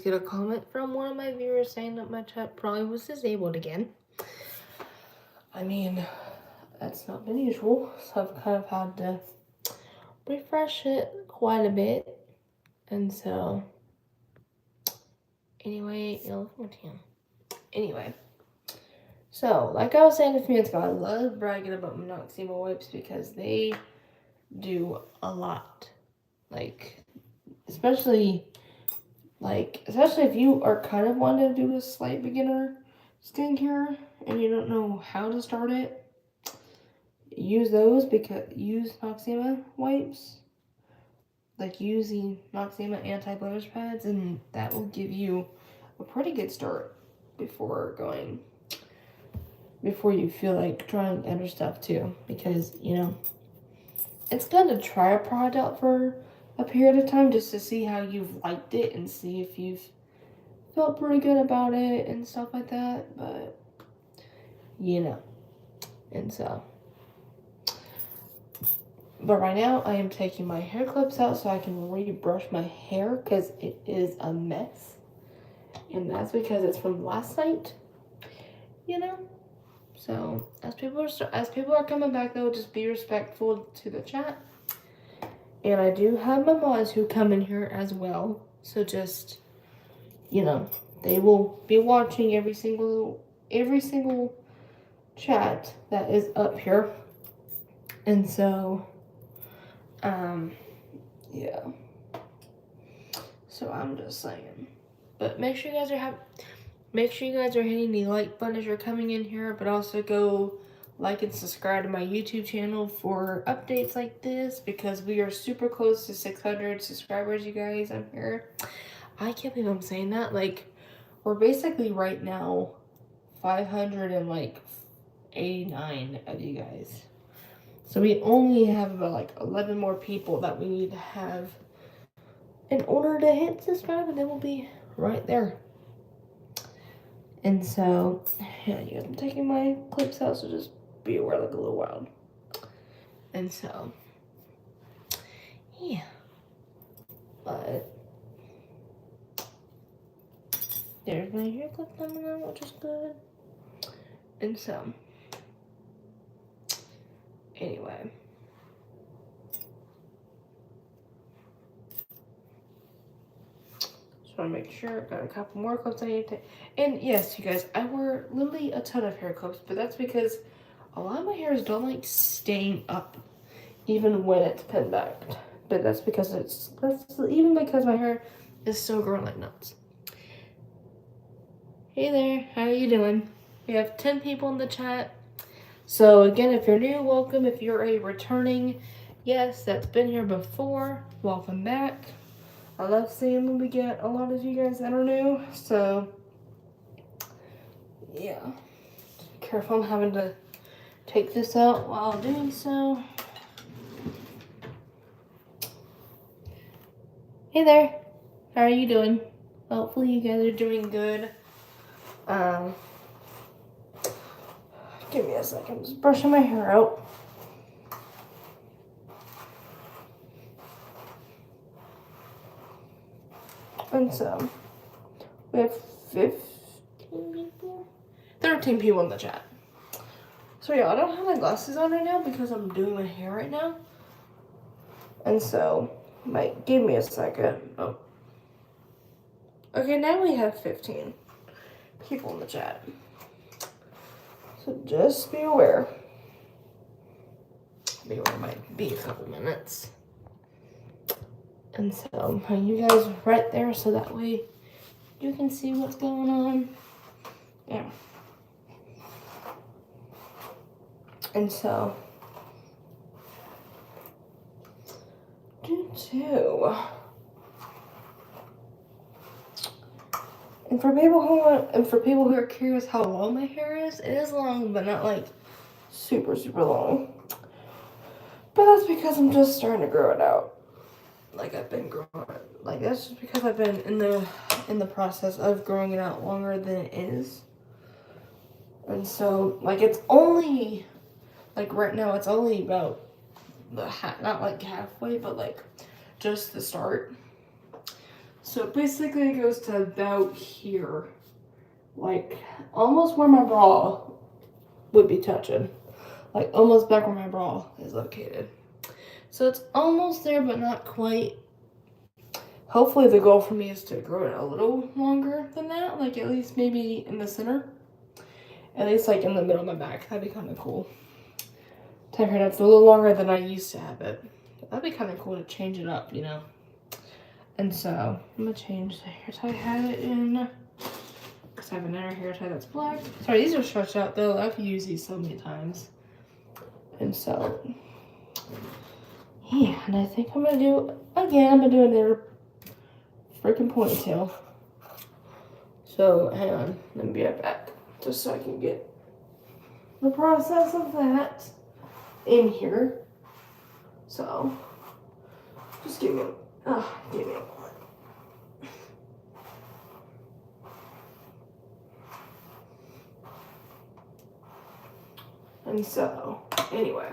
get a comment from one of my viewers saying that my chat probably was disabled again. I mean, that's not been usual, so I've kind of had to refresh it quite a bit. And so, anyway, Anyway, so like I was saying a few minutes ago, I love bragging about Noxzema wipes because they do a lot. Especially if you are kind of wanting to do a slight beginner skincare and you don't know how to start it, use Noxzema wipes. Use the Noxzema anti-blemish pads, and that will give you a pretty good start before you feel like trying other stuff too. Because, it's good to try a product out for a period of time just to see how you've liked it and see if you've felt pretty good about it and stuff like that. But, and so. But right now, I am taking my hair clips out so I can rebrush my hair because it is a mess. And that's because it's from last night, So, as people are coming back, though, just be respectful to the chat. And I do have my mods who come in here as well. So just, they will be watching every single chat that is up here. And so, yeah. So I'm just saying. But make sure you guys are hitting the like button as you're coming in here, but also go like and subscribe to my YouTube channel for updates like this because we are super close to 600 subscribers, you guys. I'm here. I can't believe I'm saying that. We're basically right now 589 of you guys. So we only have about 11 more people that we need to have in order to hit subscribe, and then we'll be right there. And so, yeah, you guys, I'm taking my clips out, so just be aware, a little wild. And so, yeah. But there's my hair clip coming out, which is good. And so, anyway. Just want to make sure. Got a couple more clips I need to take. And yes, you guys, I wear literally a ton of hair clips, but that's because a lot of my hairs don't like staying up even when it's pinned back. But that's because my hair is still growing like nuts. Hey there, how are you doing? We have 10 people in the chat. So again, if you're new, welcome. If you're a returning, yes, that's been here before, welcome back. I love seeing when we get a lot of you guys that are new. So yeah, careful, I'm having to take this out while doing so. Hey there, how are you doing? Hopefully you guys are doing good. Give me a second, just brushing my hair out. And so, we have 15 people? 13 people in the chat. So yeah, I don't have my glasses on right now because I'm doing my hair right now. And so, give me a second. Oh. Okay, now we have 15 people in the chat. So just be aware. Might be a couple minutes. And so, you guys right there so that way you can see what's going on. Yeah. And so, And for people who are curious how long my hair is, it is long, but not super, super long. But that's because I'm just starting to grow it out. I've been growing it. That's just because I've been in the process of growing it out longer than it is. And so, it's only, right now, it's only about not halfway, but just the start. So basically it goes to about here. Like almost where my bra would be touching. Like almost back where my bra is located. So it's almost there, but not quite. Hopefully the goal for me is to grow it a little longer than that. Like at least maybe in the center. At least like in the middle of my back. That'd be kind of cool. To have it's a little longer than I used to have it. That'd be kind of cool to change it up, you know. And so I'm gonna change the hair tie I had it in. Because I have another hair tie that's black. Sorry, these are stretched out though. I've used these so many times. And so, yeah, and I think I'm gonna do, again, I'm gonna do another freaking ponytail. So, hang on, let me be right back. Just so I can get the process of that in here. So, just give me a moment. And so, anyway.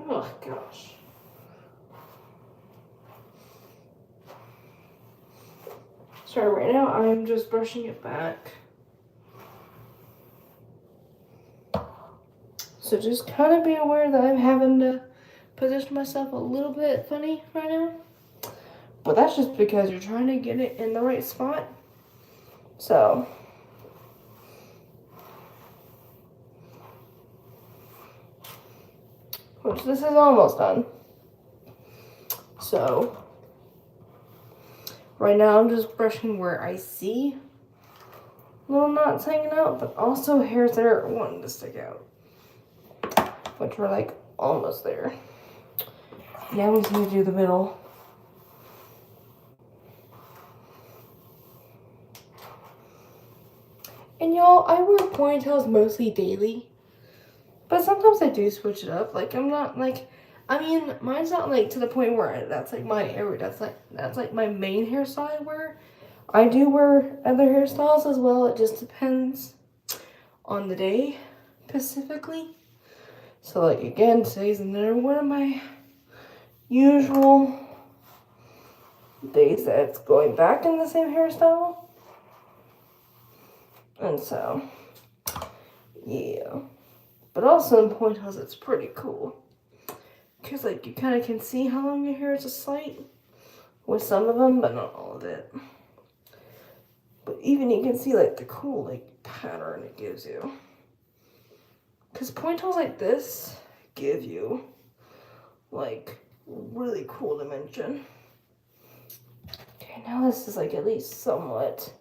Oh gosh. Sorry, right now I'm just brushing it back. So just kind of be aware that I'm having to position myself a little bit funny right now. But that's just because you're trying to get it in the right spot. So. Which this is almost done. So. Right now I'm just brushing where I see little knots hanging out, but also hairs that are wanting to stick out. Which we're like almost there. Now we just need to do the middle. And y'all, I wear ponytails mostly daily. But sometimes I do switch it up. Like I'm not like, I mean, mine's not like to the point where that's like my area. That's like my main hairstyle I wear. I do wear other hairstyles as well. It just depends on the day specifically. So like again, today's another one of my usual days that it's going back in the same hairstyle. And so, yeah. But also in ponytails, it's pretty cool. Because like you kind of can see how long your hair is a slight with some of them, but not all of it. But even you can see like the cool like pattern it gives you. Because ponytails like this give you like really cool dimension. Okay, now this is like at least somewhat.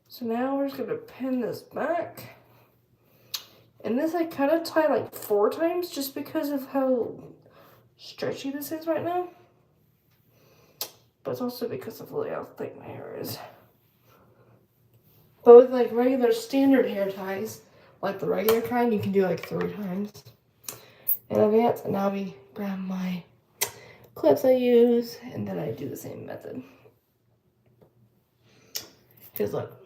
So now we're just gonna pin this back. And this I kind of tie like 4 times just because of how stretchy this is right now. But it's also because of how thick my hair is. But with like regular standard hair ties, like the regular kind, you can do like 3 times in advance. And now we grab my clips I use, and then I do the same method. Because look,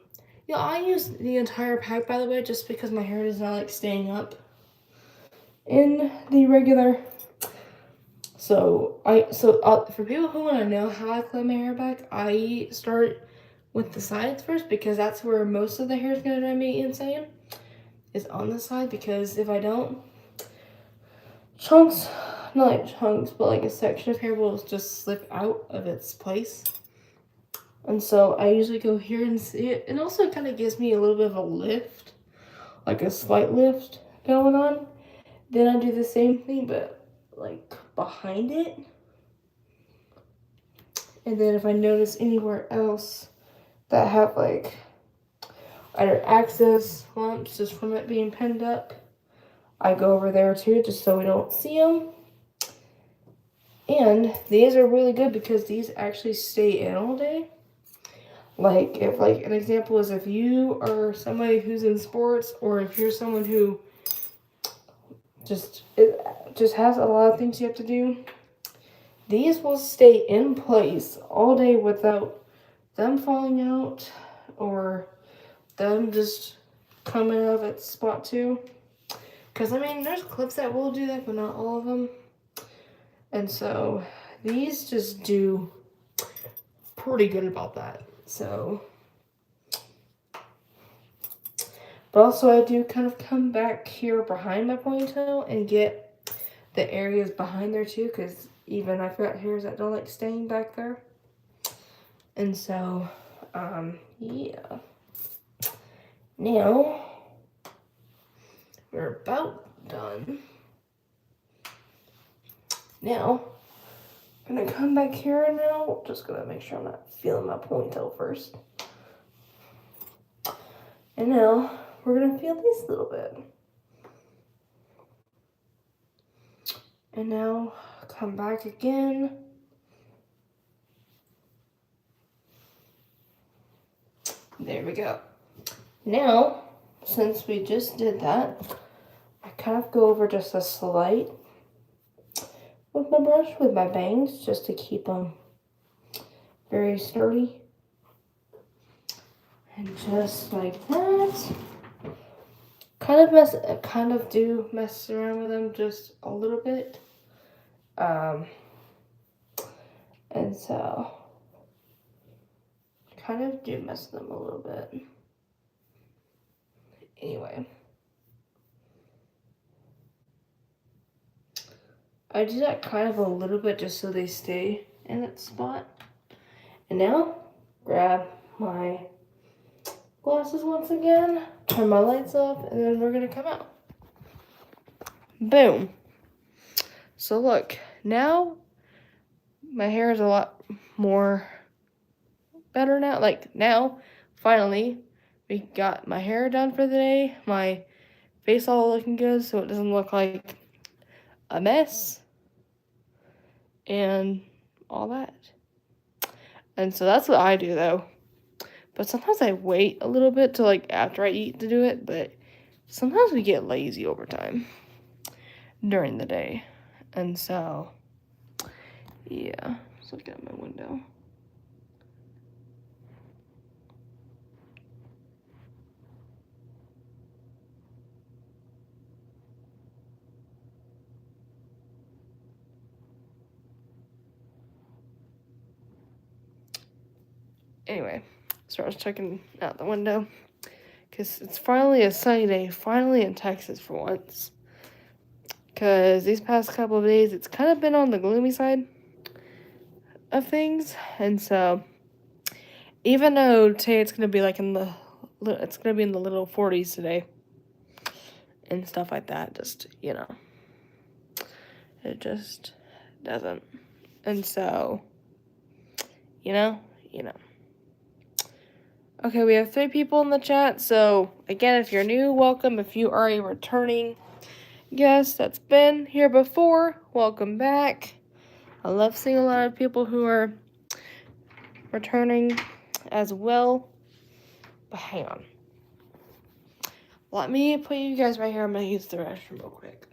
yeah, I use the entire pack, by the way, just because my hair is not like staying up in the regular. So for people who want to know how I clip my hair back, I start with the sides first because that's where most of the hair is gonna drive me insane. Is on the side, because if I don't, chunks, not like chunks, but like a section of hair will just slip out of its place. And so I usually go here and see it. It also kind of gives me a little bit of a lift, like a slight lift going on. Then I do the same thing, but like behind it. And then if I notice anywhere else that have like either excess lumps just from it being pinned up, I go over there too, just so we don't see them. And these are really good because these actually stay in all day. Like, if, like, an example is if you are somebody who's in sports, or if you're someone who it just has a lot of things you have to do. These will stay in place all day without them falling out or them just coming out of its spot too. Because, I mean, there's clips that will do that, but not all of them. And so these just do pretty good about that. So, but also I do kind of come back here behind my ponytail and get the areas behind there too, because even I've got hairs that don't like staying back there. And so, yeah. Now, we're about done. Now, I'm gonna come back here now. Just gonna make sure I'm not feeling my ponytail first. And now, we're gonna feel this a little bit. And now, come back again. There we go. Now, since we just did that, I kind of go over just a slight with my brush, with my bangs, just to keep them very sturdy. And just like that. Kind of do mess around with them just a little bit. And so, kind of do mess with them a little bit. Anyway. I do that kind of a little bit just so they stay in that spot. And now, grab my glasses once again, turn my lights off, and then we're gonna come out. Boom. So look, now my hair is a lot more better now. Like now, finally, we got my hair done for the day. My face all looking good so it doesn't look like a mess. And all that. And so that's what I do though. But sometimes I wait a little bit till like after I eat to do it, but sometimes we get lazy over time during the day. And so, yeah, let's look out my window. Anyway, so I was checking out the window because it's finally a sunny day, finally in Texas for once. Because these past couple of days, it's kind of been on the gloomy side of things. And so, even though today it's going to be like it's going to be in the little 40s today and stuff like that, just, it just doesn't. And so, you know. Okay, we have 3 people in the chat. So, again, if you're new, welcome. If you are a returning guest that's been here before, welcome back. I love seeing a lot of people who are returning as well. But hang on. Let me put you guys right here. I'm going to use the restroom real quick.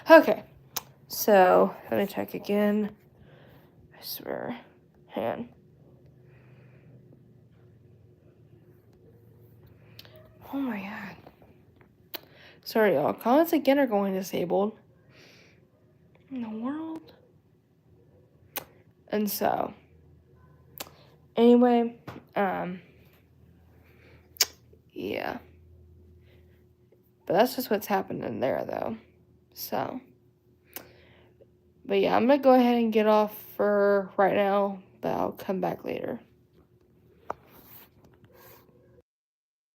Okay. So, let me check again. I swear. Hang on. Oh my god. Sorry, y'all. Comments again are going disabled. In the world? And so, anyway, yeah. But that's just what's happening there, though. So, but yeah, I'm gonna go ahead and get off for right now, but I'll come back later.